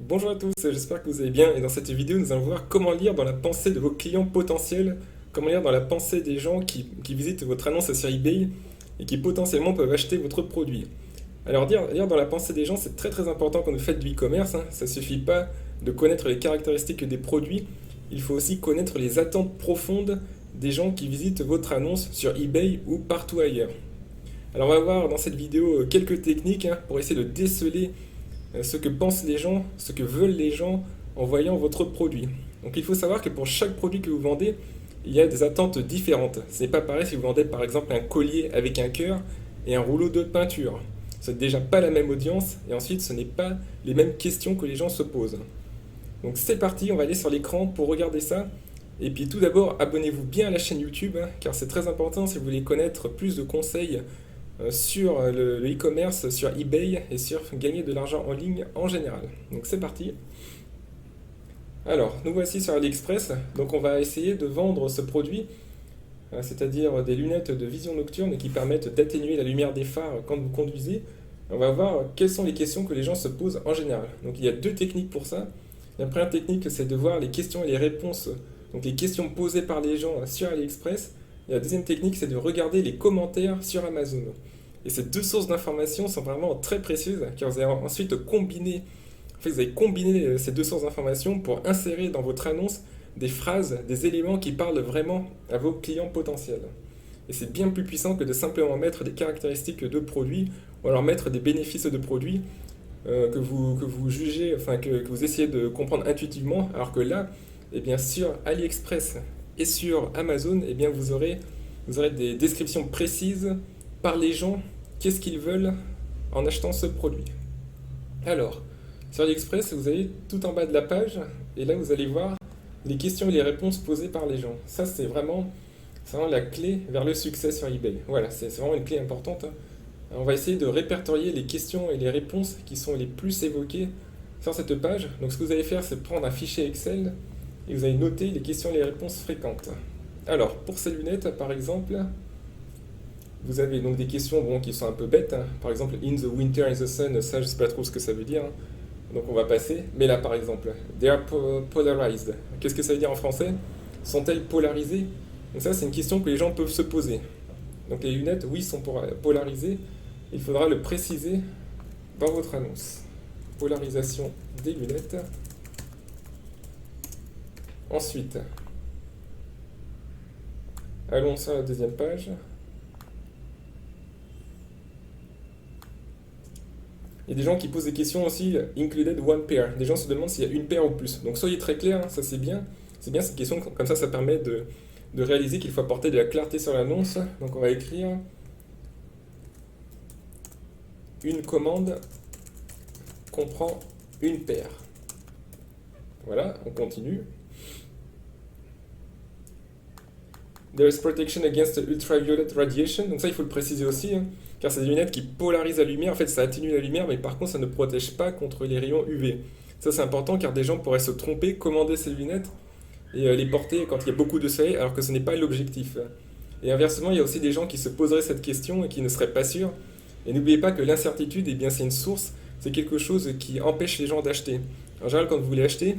Bonjour à tous, j'espère que vous allez bien et dans cette vidéo nous allons voir comment lire dans la pensée de vos clients potentiels, comment lire dans la pensée des gens qui visitent votre annonce sur eBay et qui potentiellement peuvent acheter votre produit. Alors lire dans la pensée des gens c'est très important quand vous faites du e-commerce, hein. Ça ne suffit pas de connaître les caractéristiques des produits, il faut aussi connaître les attentes profondes des gens qui visitent votre annonce sur eBay ou partout ailleurs. Alors on va voir dans cette vidéo quelques techniques pour essayer de déceler ce que pensent les gens, ce que veulent les gens en voyant votre produit. Donc il faut savoir que pour chaque produit que vous vendez, il y a des attentes différentes. Ce n'est pas pareil si vous vendez par exemple un collier avec un cœur et un rouleau de peinture. Ce n'est déjà pas la même audience et ensuite ce n'est pas les mêmes questions que les gens se posent. Donc c'est parti, on va aller sur l'écran pour regarder ça. Et puis tout d'abord, abonnez-vous bien à la chaîne YouTube, car c'est très important si vous voulez connaître plus de conseils sur le e-commerce, sur eBay et sur gagner de l'argent en ligne en général. Donc c'est parti. Alors, nous voici sur AliExpress. Donc on va essayer de vendre ce produit, c'est-à-dire des lunettes de vision nocturne qui permettent d'atténuer la lumière des phares quand vous conduisez. On va voir quelles sont les questions que les gens se posent en général. Donc il y a deux techniques pour ça. La première technique, c'est de voir les questions et les réponses, donc les questions posées par les gens sur AliExpress. Et la deuxième technique, c'est de regarder les commentaires sur Amazon. Et ces deux sources d'informations sont vraiment très précieuses, car vous allez ensuite combiner, en fait, vous allez combiner ces deux sources d'informations pour insérer dans votre annonce des phrases, des éléments qui parlent vraiment à vos clients potentiels. Et c'est bien plus puissant que de simplement mettre des caractéristiques de produits ou alors mettre des bénéfices de produits que vous jugez, enfin que vous essayez de comprendre intuitivement, alors que là, eh bien, sur AliExpress et sur Amazon, eh bien, vous aurez des descriptions précises par les gens, qu'est-ce qu'ils veulent en achetant ce produit. Alors, sur AliExpress, vous allez tout en bas de la page, et là vous allez voir les questions et les réponses posées par les gens. Ça, c'est vraiment la clé vers le succès sur eBay. Voilà, c'est vraiment une clé importante. On va essayer de répertorier les questions et les réponses qui sont les plus évoquées sur cette page. Donc ce que vous allez faire, c'est prendre un fichier Excel et vous allez noter les questions et les réponses fréquentes. Alors, pour ces lunettes, par exemple, vous avez donc des questions qui sont un peu bêtes, hein. Par exemple, in the winter in the sun, ça je sais pas trop ce que ça veut dire, hein. Donc on va passer. Mais là, par exemple, they are polarized. Qu'est-ce que ça veut dire en français? Sont-elles polarisées? Donc ça, c'est une question que les gens peuvent se poser. Donc les lunettes, oui, sont polarisées. Il faudra le préciser dans votre annonce. Polarisation des lunettes. Ensuite, allons sur la deuxième page. Il y a des gens qui posent des questions aussi, included one pair. Des gens se demandent s'il y a une paire ou plus. Donc soyez très clair, hein, ça c'est bien. C'est bien cette question, comme ça permet de réaliser qu'il faut apporter de la clarté sur l'annonce. Donc on va écrire une commande comprend une paire. Voilà, on continue. There is protection against ultraviolet radiation. Donc ça, il faut le préciser aussi, hein, car c'est des lunettes qui polarisent la lumière. En fait, ça atténue la lumière, mais par contre, ça ne protège pas contre les rayons UV. Ça, c'est important, car des gens pourraient se tromper, commander ces lunettes et les porter quand il y a beaucoup de soleil, alors que ce n'est pas l'objectif. Et inversement, il y a aussi des gens qui se poseraient cette question et qui ne seraient pas sûrs. Et n'oubliez pas que l'incertitude, eh bien, c'est une source, c'est quelque chose qui empêche les gens d'acheter. En général, quand vous voulez acheter,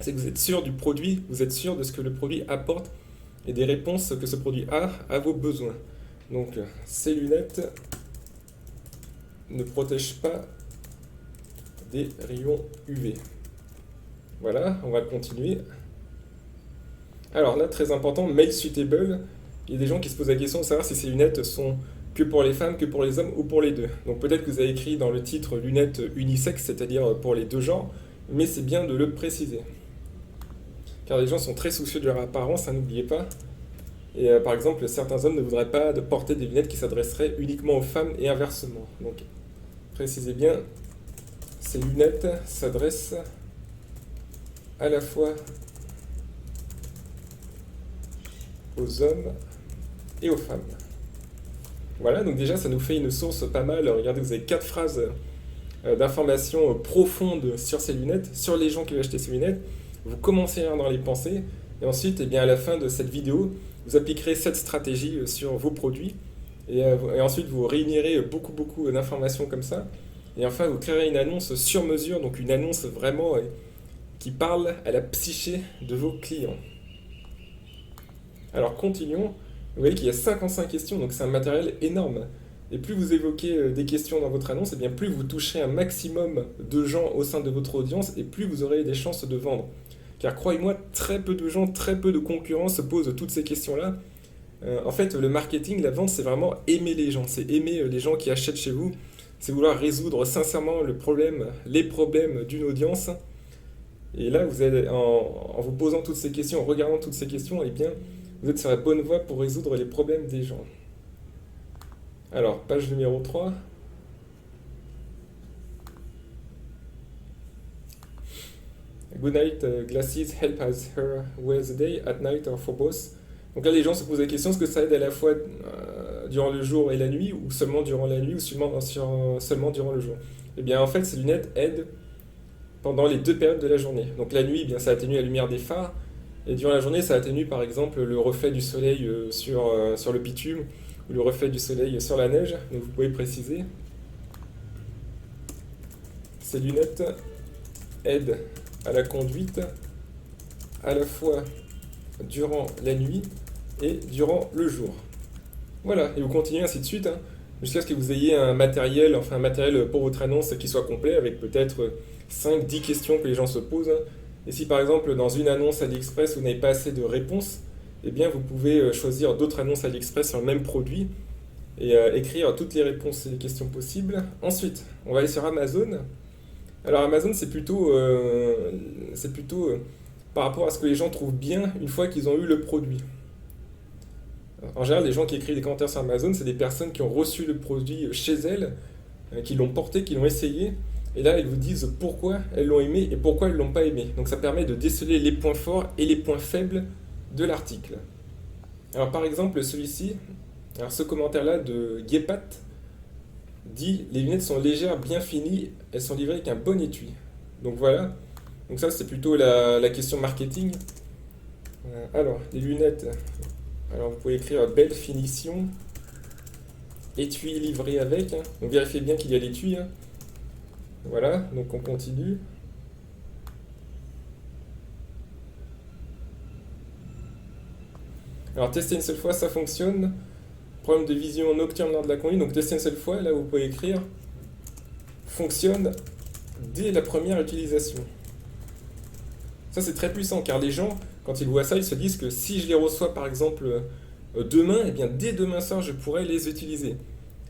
c'est que vous êtes sûr du produit, vous êtes sûr de ce que le produit apporte et des réponses que ce produit a à vos besoins. Donc, ces lunettes ne protègent pas des rayons UV. Voilà, on va continuer. Alors là, très important, male suitable. Il y a des gens qui se posent la question de savoir si ces lunettes sont que pour les femmes, que pour les hommes ou pour les deux. Donc peut-être que vous avez écrit dans le titre lunettes unisex, c'est-à-dire pour les deux genres, mais c'est bien de le préciser. Car les gens sont très soucieux de leur apparence, n'oubliez pas. Et par exemple, certains hommes ne voudraient pas de porter des lunettes qui s'adresseraient uniquement aux femmes et inversement. Donc précisez bien, ces lunettes s'adressent à la fois aux hommes et aux femmes. Voilà, donc déjà ça nous fait une source pas mal. Regardez, vous avez 4 phrases d'informations profondes sur ces lunettes, sur les gens qui veulent acheter ces lunettes. Vous commencez dans les pensées, et ensuite, eh bien, à la fin de cette vidéo, vous appliquerez cette stratégie sur vos produits, et ensuite vous réunirez beaucoup d'informations comme ça, Et enfin, vous créerez une annonce sur mesure, donc une annonce vraiment qui parle à la psyché de vos clients. Alors continuons. Vous voyez qu'il y a 55 questions, donc c'est un matériel énorme. Et plus vous évoquez des questions dans votre annonce, et bien plus vous toucherez un maximum de gens au sein de votre audience, et plus vous aurez des chances de vendre. Car croyez-moi, très peu de gens, très peu de concurrents se posent toutes ces questions-là. En fait, le marketing, la vente, c'est vraiment aimer les gens, c'est aimer les gens qui achètent chez vous, c'est vouloir résoudre sincèrement les problèmes d'une audience. Et là, en vous posant toutes ces questions, en regardant toutes ces questions, eh bien, vous êtes sur la bonne voie pour résoudre les problèmes des gens. Alors, page numéro 3. Good night, glasses help us her with the day, at night or for both. Donc là, les gens se posent la question, est-ce que ça aide à la fois durant le jour et la nuit, ou seulement durant la nuit, ou seulement durant le jour? Eh bien, en fait, ces lunettes aident pendant les deux périodes de la journée. Donc la nuit, eh bien, ça atténue la lumière des phares, et durant la journée, ça atténue par exemple le reflet du soleil sur le bitume, ou le reflet du soleil sur la neige. Donc vous pouvez préciser. Ces lunettes aident à la conduite à la fois durant la nuit et durant le jour. Voilà, et vous continuez ainsi de suite, hein, jusqu'à ce que vous ayez un matériel pour votre annonce qui soit complet, avec peut-être 5-10 questions que les gens se posent. Et si par exemple dans une annonce AliExpress vous n'avez pas assez de réponses, eh bien vous pouvez choisir d'autres annonces AliExpress sur le même produit et écrire toutes les réponses et les questions possibles. Ensuite, on va aller sur Amazon. Alors Amazon, c'est plutôt par rapport à ce que les gens trouvent bien une fois qu'ils ont eu le produit. En général, les gens qui écrivent des commentaires sur Amazon, c'est des personnes qui ont reçu le produit chez elles, qui l'ont porté, qui l'ont essayé, et là, elles vous disent pourquoi elles l'ont aimé et pourquoi elles ne l'ont pas aimé. Donc ça permet de déceler les points forts et les points faibles de l'article. Alors par exemple, celui-ci, alors ce commentaire-là de Guépat dit: les lunettes sont légères, bien finies, elles sont livrées avec un bon étui. Donc voilà, donc ça c'est plutôt la question marketing. Alors, les lunettes, alors vous pouvez écrire belle finition, étui livré avec, hein. Donc vérifiez bien qu'il y a l'étui, hein. Voilà, donc on continue. Alors tester une seule fois, ça fonctionne. Problème de vision nocturne lors de la conduite, donc tester une seule fois, là vous pouvez écrire fonctionne dès la première utilisation. Ça c'est très puissant, car les gens, quand ils voient ça, ils se disent que si je les reçois par exemple demain, eh bien dès demain soir je pourrais les utiliser.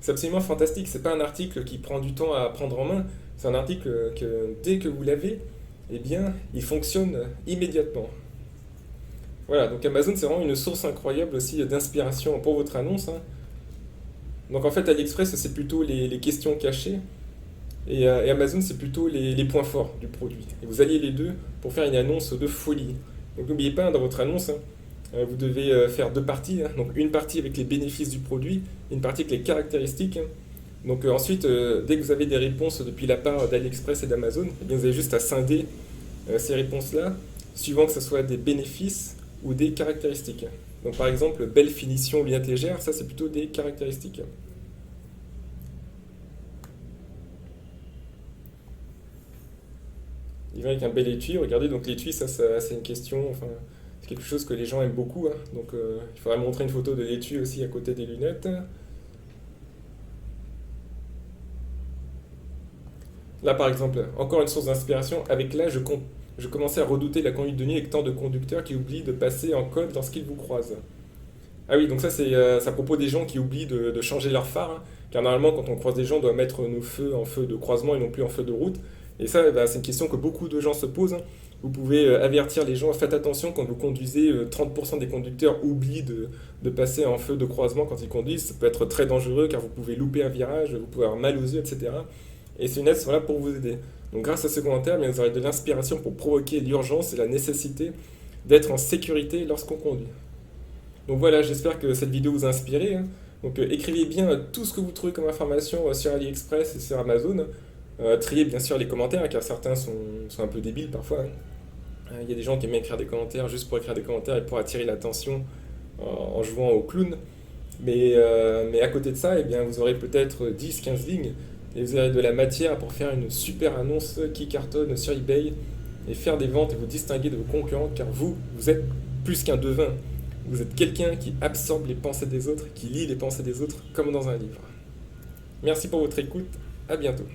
C'est absolument fantastique, c'est pas un article qui prend du temps à prendre en main, c'est un article que dès que vous l'avez, eh bien il fonctionne immédiatement. Voilà, donc Amazon c'est vraiment une source incroyable aussi d'inspiration pour votre annonce, hein. Donc en fait AliExpress c'est plutôt les questions cachées, et Amazon c'est plutôt les points forts du produit. Et vous alliez les deux pour faire une annonce de folie. Donc n'oubliez pas, hein, dans votre annonce, hein, vous devez faire deux parties, hein. Donc une partie avec les bénéfices du produit, une partie avec les caractéristiques, hein. Donc ensuite, dès que vous avez des réponses depuis la part d'AliExpress et d'Amazon, eh bien, vous avez juste à scinder ces réponses-là, suivant que ce soit des bénéfices ou des caractéristiques. Donc par exemple, belle finition, lunettes légères, ça c'est plutôt des caractéristiques. Il va avec un bel étui, regardez, donc l'étui, ça c'est une question, enfin, c'est quelque chose que les gens aiment beaucoup, hein. Donc il faudrait montrer une photo de l'étui aussi à côté des lunettes. Là, par exemple, encore une source d'inspiration. Avec l'âge, je commençais à redouter la conduite de nuit avec tant de conducteurs qui oublient de passer en code lorsqu'ils vous croisent. Ah oui, donc ça, c'est à propos des gens qui oublient de changer leur phare, hein. Car normalement, quand on croise des gens, on doit mettre nos feux en feu de croisement et non plus en feu de route. Et ça, bah, c'est une question que beaucoup de gens se posent, hein. Vous pouvez avertir les gens, faites attention quand vous conduisez, 30% des conducteurs oublient de passer en feu de croisement quand ils conduisent. Ça peut être très dangereux car vous pouvez louper un virage, vous pouvez avoir mal aux yeux, etc. Et ces lunettes sont là pour vous aider. Donc grâce à ce commentaire, bien, vous aurez de l'inspiration pour provoquer l'urgence et la nécessité d'être en sécurité lorsqu'on conduit. Donc voilà, j'espère que cette vidéo vous a inspiré, hein. Donc écrivez bien tout ce que vous trouvez comme information sur AliExpress et sur Amazon. Triez bien sûr les commentaires, hein, car certains sont un peu débiles parfois, hein. Il y a des gens qui aiment écrire des commentaires juste pour écrire des commentaires et pour attirer l'attention en jouant au clown. Mais à côté de ça, eh bien, vous aurez peut-être 10-15 lignes et vous avez de la matière pour faire une super annonce qui cartonne sur eBay et faire des ventes et vous distinguer de vos concurrents car vous êtes plus qu'un devin. Vous êtes quelqu'un qui absorbe les pensées des autres, qui lit les pensées des autres comme dans un livre. Merci pour votre écoute, à bientôt.